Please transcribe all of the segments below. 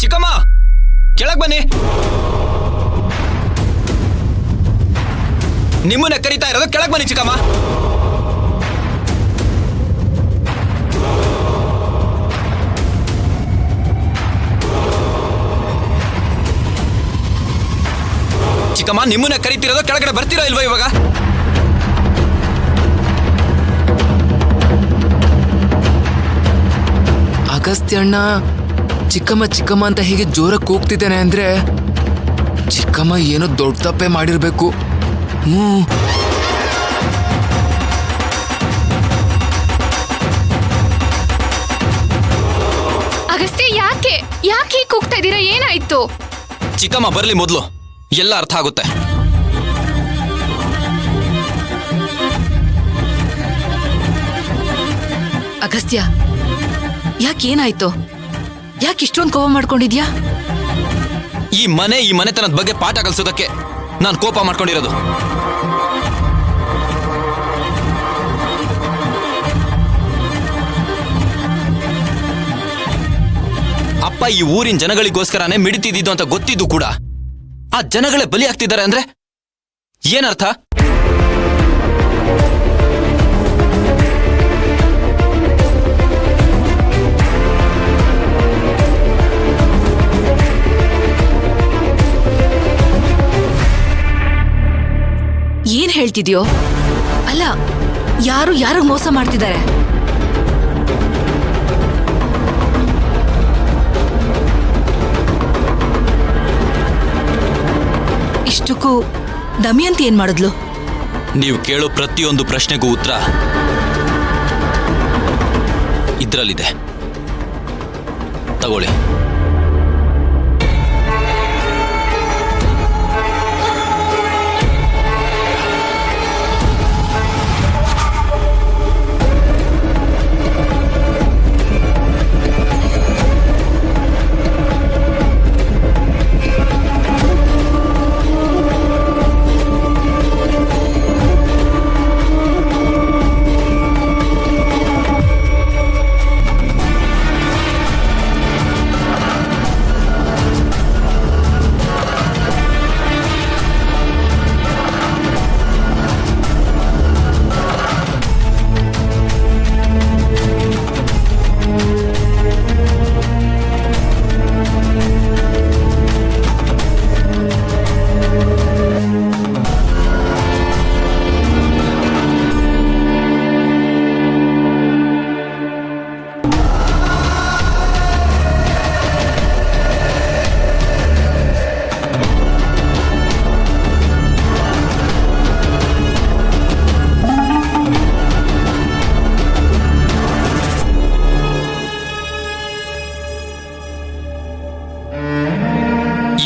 ಚಿಕ್ಕಮ್ಮ ಕೆಳಗ್ ಬನ್ನಿ. ನಿಮ್ಮನ್ನ ಕರೀತಾ ಇರೋದು, ಕೆಳಗ್ ಬನ್ನಿ ಚಿಕ್ಕಮ್ಮ. ಚಿಕ್ಕಮ್ಮ ನಿಮ್ಮನ್ನ ಕರೀತಿರೋದು, ಕೆಳಗಡೆ ಬರ್ತೀರಾ ಇಲ್ವಾ ಇವಾಗ? ಅಗಸ್ತ್ಯಣ್ಣ ಚಿಕ್ಕಮ್ಮ ಚಿಕ್ಕಮ್ಮ ಅಂತ ಹೀಗೆ ಜೋರಾಗಿ ಕೂಗ್ತಿದ್ದಾನೆ ಅಂದ್ರೆ ಚಿಕ್ಕಮ್ಮ ಏನೋ ದೊಡ್ಡ ತಪ್ಪೆ ಮಾಡಿರ್ಬೇಕು. ಅಗಸ್ತ್ಯ ಯಾಕೆ ಯಾಕೆ ಕೂಗ್ತಾ ಇದ್ದೀರಾ? ಏನಾಯ್ತು? ಚಿಕ್ಕಮ್ಮ ಬರ್ಲಿ ಮೊದ್ಲು, ಎಲ್ಲ ಅರ್ಥ ಆಗುತ್ತೆ. ಅಗಸ್ತ್ಯ ಯಾಕೇನಾಯ್ತು? ಯಾಕೆ ಇಷ್ಟೊಂದು ಕೋಪ ಮಾಡ್ಕೊಂಡಿದ್ಯಾ? ಈ ಮನೆತನದ ಬಗ್ಗೆ ಪಾಠ ಕಲಿಸೋದಕ್ಕೆ ನಾನು ಕೋಪ ಮಾಡ್ಕೊಂಡಿರೋದು. ಅಪ್ಪ ಈ ಊರಿನ ಜನಗಳಿಗೋಸ್ಕರನೇ ಮಿಡಿತಿದ್ದು ಅಂತ ಗೊತ್ತಿದ್ದು ಕೂಡ ಆ ಜನಗಳೇ ಬಲಿ ಆಗ್ತಿದ್ದಾರೆ ಅಂದ್ರೆ ಏನರ್ಥ? ಏನ್ ಹೇಳ್ತಿದ್ಯೋ? ಅಲ್ಲ, ಯಾರು ಮೋಸ ಮಾಡ್ತಿದ್ದಾರೆ? ಇಷ್ಟಕ್ಕೂ ದಮಯಂತಿ ಏನ್ ಮಾಡಿದ್ಲು? ನೀವು ಕೇಳೋ ಪ್ರತಿಯೊಂದು ಪ್ರಶ್ನೆಗೂ ಉತ್ತರ ಇದ್ರಲ್ಲಿದೆ, ತಗೊಳ್ಳಿ.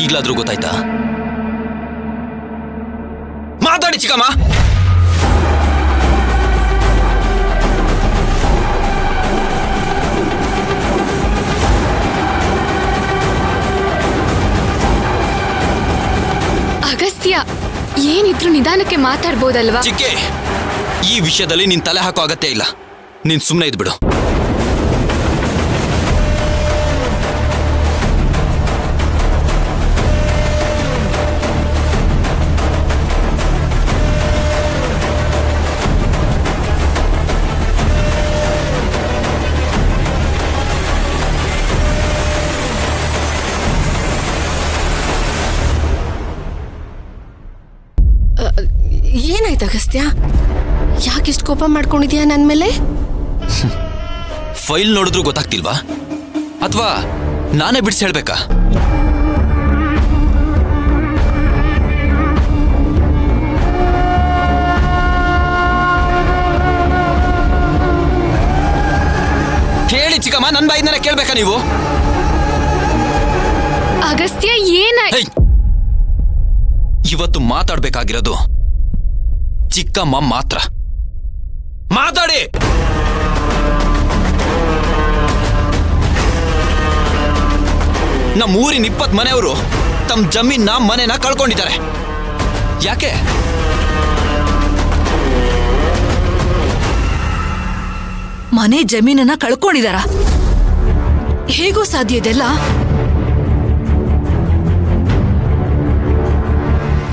ಈಗಲಾದ್ರೂ ಗೊತ್ತಾಯ್ತಾ? ಮಾತಾಡಿ ಚಿಕ್ಕಮ್ಮ. ಅಗಸ್ತ್ಯ, ಏನಿದ್ರು ನಿಧಾನಕ್ಕೆ ಮಾತಾಡ್ಬೋದಲ್ವಾ? ಚಿಕ್ಕೆ, ಈ ವಿಷಯದಲ್ಲಿ ನೀನ್ ತಲೆ ಹಾಕೋ ಅಗತ್ಯ ಇಲ್ಲ. ನೀನ್ ಸುಮ್ಮನೆ ಇದ್ಬಿಡು. ಏನಾಯ್ತು ಅಗಸ್ತ್ಯ? ಯಾಕಿಷ್ಟು ಕೋಪ ಮಾಡ್ಕೊಂಡಿದ್ಯಾ ನನ್ ಮೇಲೆ? ಫೈಲ್ ನೋಡಿದ್ರು ಗೊತ್ತಾಗ್ತಿಲ್ವಾ? ಅಥವಾ ನಾನೇ ಬಿಡಿಸಿ ಹೇಳ್ಬೇಕಾ? ಹೇಳಿ ಚಿಕ್ಕಮ್ಮ, ನನ್ನ ಬಾಯಿಂದನೇ ಕೇಳ್ಬೇಕಾ ನೀವು? ಅಗಸ್ತ್ಯ ಏನಾಯ್ತು? ಇವತ್ತು ಮಾತಾಡ್ಬೇಕಾಗಿರೋದು ಚಿಕ್ಕಮ್ಮ ಮಾತ್ರ. ಮಾತಾಡಿ. ನಮ್ಮ ಊರಿನ 20 ಮನೆಯವರು ತಮ್ಮ ಜಮೀನ ಮನೆನ ಕಳ್ಕೊಂಡಿದ್ದಾರೆ. ಯಾಕೆ? ಮನೆ ಜಮೀನನ್ನ ಕಳ್ಕೊಂಡಿದಾರ? ಹೇಗೋ ಸಾಧ್ಯ ಇದೆಲ್ಲ?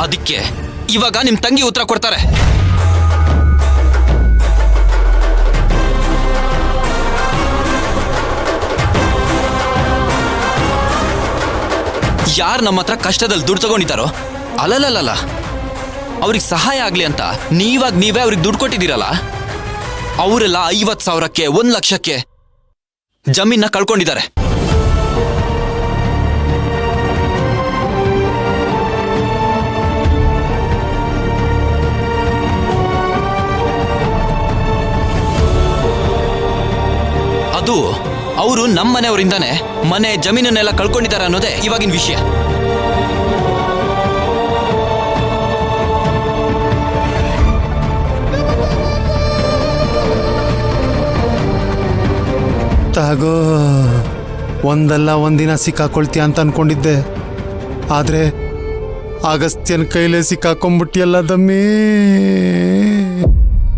ಅದಕ್ಕೆ ಇವಾಗ ನಿಮ್ ತಂಗಿ ಉತ್ತರ ಕೊಡ್ತಾರೆ. ಯಾರು ನಮ್ಮ ಹತ್ರ ಕಷ್ಟದಲ್ಲಿ ದುಡ್ಡು ತಗೊಂಡಿದ್ದಾರೋ ಅಲ್ಲಲ್ಲ ಅವ್ರಿಗೆ ಸಹಾಯ ಆಗ್ಲಿ ಅಂತ ನೀವೇ ಅವ್ರಿಗೆ ದುಡ್ಡು ಕೊಟ್ಟಿದ್ದೀರಲ್ಲ, ಅವರೆಲ್ಲ 50,000ಕ್ಕೆ 1,00,000ಕ್ಕೆ ಜಮೀನ ಕಳ್ಕೊಂಡಿದ್ದಾರೆ. ಅದು ಅವರು ನಮ್ಮ ಮನೆಯವರಿಂದಾನೆ ಮನೆ ಜಮೀನನ್ನೆಲ್ಲ ಕಳ್ಕೊಂಡಿದ್ದಾರೆ ಅನ್ನೋದೇ ಇವಾಗಿನ ವಿಷಯ. ತಾಗೋ, ಒಂದಲ್ಲ ಒಂದಿನ ಸಿಕ್ಕಾಕೊಳ್ತೀಯ ಅಂತ ಅನ್ಕೊಂಡಿದ್ದೆ, ಆದ್ರೆ ಅಗಸ್ತ್ಯನ ಕೈಲೇ ಸಿಕ್ಕಾಕೊಂಡ್ಬಿಟ್ಟಿಯಲ್ಲ ದಮ್ಮಿ.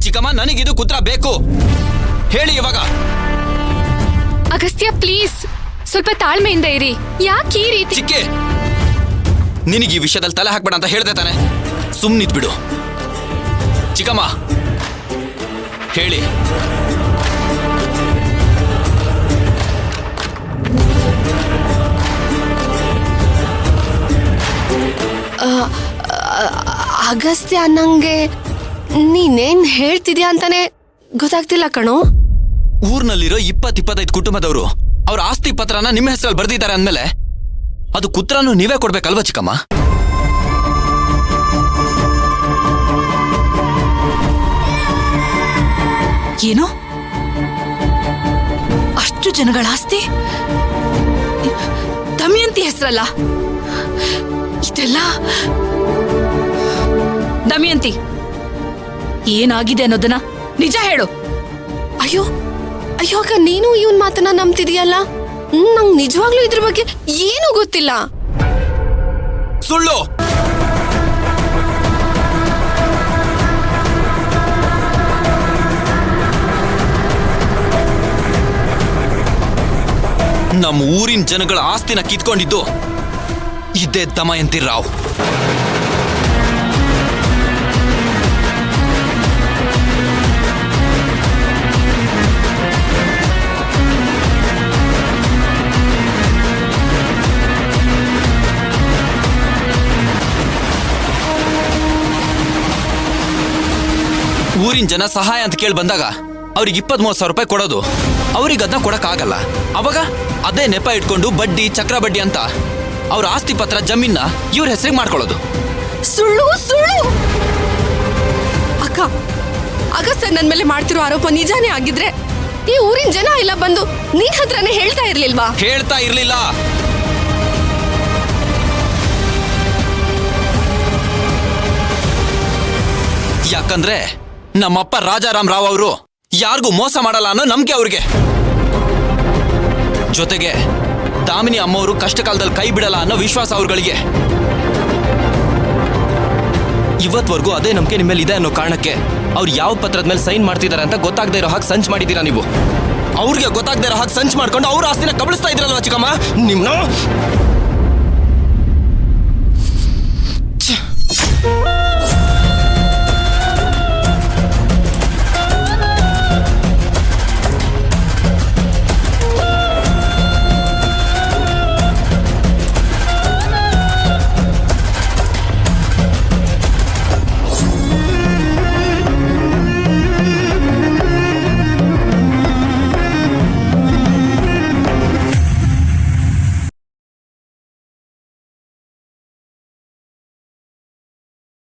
ಚಿಕ್ಕಮ್ಮ, ನನಗಿದು ಕುತ್ರ ಬೇಕು, ಹೇಳಿ ಇವಾಗ. ಅಗಸ್ತ್ಯ ಪ್ಲೀಸ್ ಸ್ವಲ್ಪ ತಾಳ್ಮೆಯಿಂದ ಇರಿ. ಯಾಕೆ ಈ ರೀತಿ? ಚಿಕ್ಕೆ, ನಿನಗೆ ಈ ವಿಷಯದಲ್ಲಿ ತಲೆ ಹಾಕ್ಬೇಡ ಅಂತ ಹೇಳ್ದೆ ತಾನೆ, ಸುಮ್ಮನಿದ್ಬಿಡು. ಚಿಕ್ಕಮ್ಮ ಹೇಳಿ. ಅಗಸ್ತ್ಯ, ನಂಗೆ ನೀನೇನ್ ಹೇಳ್ತಿದ್ಯಾ ಅಂತಾನೆ ಗೊತ್ತಾಗ್ತಿಲ್ಲ ಕಣೋ. ಊರ್ನಲ್ಲಿರೋ 20-25 ಕುಟುಂಬದವರು ಅವ್ರ ಆಸ್ತಿ ಪತ್ರನ ನಿಮ್ಮ ಹೆಸರಲ್ಲಿ ಬರ್ದಿದ್ದಾರೆ ಅಂದ್ಮೇಲೆ ಅದು ಕುತ್ರನೂ ನೀವೇ ಕೊಡ್ಬೇಕಲ್ವಾ ಚಿಕ್ಕಮ್ಮ? ಏನೋ ಅಷ್ಟು ಜನಗಳ ಆಸ್ತಿ ದಮಯಂತಿ ಹೆಸರಲ್ಲ? ಇದೆಲ್ಲ ದಮಯಂತಿ, ಏನಾಗಿದೆ ಅನ್ನೋದನ್ನ ನಿಜ ಹೇಳು. ಅಯ್ಯೋ ಅಯ್ಯೋ ಅಕ್ಕ, ನೀನು ಇವನ್ ಮಾತನ್ನ ನಂಬ್ತಿದೀಯಲ್ಲ? ನಂಗ್ ನಿಜವಾಗ್ಲೂ ಇದ್ರ ಬಗ್ಗೆ ಏನೂ ಗೊತ್ತಿಲ್ಲ. ಸುಳ್ಳು. ನಮ್ಮ ಊರಿನ ಜನಗಳ ಆಸ್ತಿನ ಕಿತ್ಕೊಂಡಿದ್ದು ಇದ್ದೇ ದಮಯಂತಿ ರಾವ್. ಊರಿನ ಜನ ಸಹಾಯ ಅಂತ ಕೇಳಿ ಬಂದಾಗ ಅವ್ರಿಗೆ 20-30 ರೂಪಾಯಿ ಕೊಡೋದು, ಅವ್ರಿಗೆ ಅದನ್ನ ಕೊಡಕ್ಕಾಗಲ್ಲ. ಅವಾಗ ಅದೇ ನೆಪ ಇಟ್ಕೊಂಡು ಬಡ್ಡಿ, ಚಕ್ರ ಬಡ್ಡಿ ಅಂತ ಅವ್ರ ಆಸ್ತಿ ಪತ್ರ ಜಮೀನ ಇವ್ರ ಹೆಸರಿಗೆ ಮಾಡ್ಕೊಳ್ಳೋದು. ಸುಳ್ಳು ಸುಳ್ಳು. ಅಕ್ಕ, ಅಗಸ್ತ್ಯ ನನ್ ಮೇಲೆ ಮಾಡ್ತಿರೋ ಆರೋಪ ನಿಜಾನೇ ಆಗಿದ್ರೆ ಈ ಊರಿನ ಜನ ಎಲ್ಲ ಬಂದು ನಿನ್ ಹತ್ರನೇ ಹೇಳ್ತಾ ಇರ್ಲಿಲ್ವಾ? ಹೇಳ್ತಾ ಇರ್ಲಿಲ್ಲ. ಯಾಕಂದ್ರೆ ನಮ್ಮಪ್ಪ ರಾಜಾರಾಮ್ ರಾವ್ ಅವರು ಯಾರಿಗೂ ಮೋಸ ಮಾಡಲ್ಲ ಅನ್ನೋ ನಂಬಿಕೆ ಅವ್ರಿಗೆ. ಜೊತೆಗೆ ದಾಮಿನಿ ಅಮ್ಮವರು ಕಷ್ಟ ಕಾಲದಲ್ಲಿ ಕೈ ಬಿಡಲ್ಲ ಅನ್ನೋ ವಿಶ್ವಾಸ ಅವ್ರುಗಳಿಗೆ. ಇವತ್ವರೆಗೂ ಅದೇ ನಂಬಿಕೆ ನಿಮ್ಮ ಮೇಲೆ ಇದೆ ಅನ್ನೋ ಕಾರಣಕ್ಕೆ ಅವ್ರು ಯಾವ ಪತ್ರದ ಮೇಲೆ ಸೈನ್ ಮಾಡ್ತಿದ್ದಾರೆ ಅಂತ ಗೊತ್ತಾಗದೇ ಇರೋ ಹಾಗೆ ಸಂಚ್ ಮಾಡಿದ್ದೀರಾ ನೀವು. ಅವ್ರಿಗೆ ಗೊತ್ತಾಗದೇ ಇರೋ ಹಾಗೆ ಸಂಚ್ ಮಾಡ್ಕೊಂಡು ಅವ್ರ ಆಸ್ತಿನ ಕಬಳಿಸ್ತಾ ಇದ್ರಲ್ವಾ ಚಿಕ್ಕಮ್ಮ ನಿಮ್ನ.